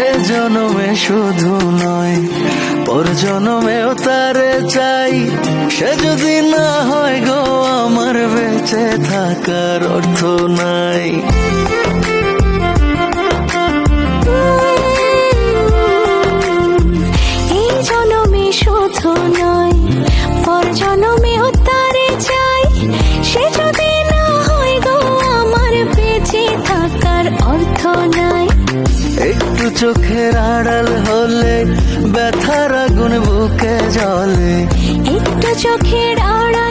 এ জনমে শুধু নয়, পর জনমেও তারে চাই। সে যদি না হয় গো আমার, বেঁচে থাকার অর্থ নাই। এই জনমে শুধু নয়, পর জনমেও তারে চাই। সে যদি না হয় গো আমার, বেঁচে থাকার অর্থ নাই। একটু চোখের আড়াল হলে ব্যথার আগুন বুকে জ্বলে, একটু চোখের আড়াল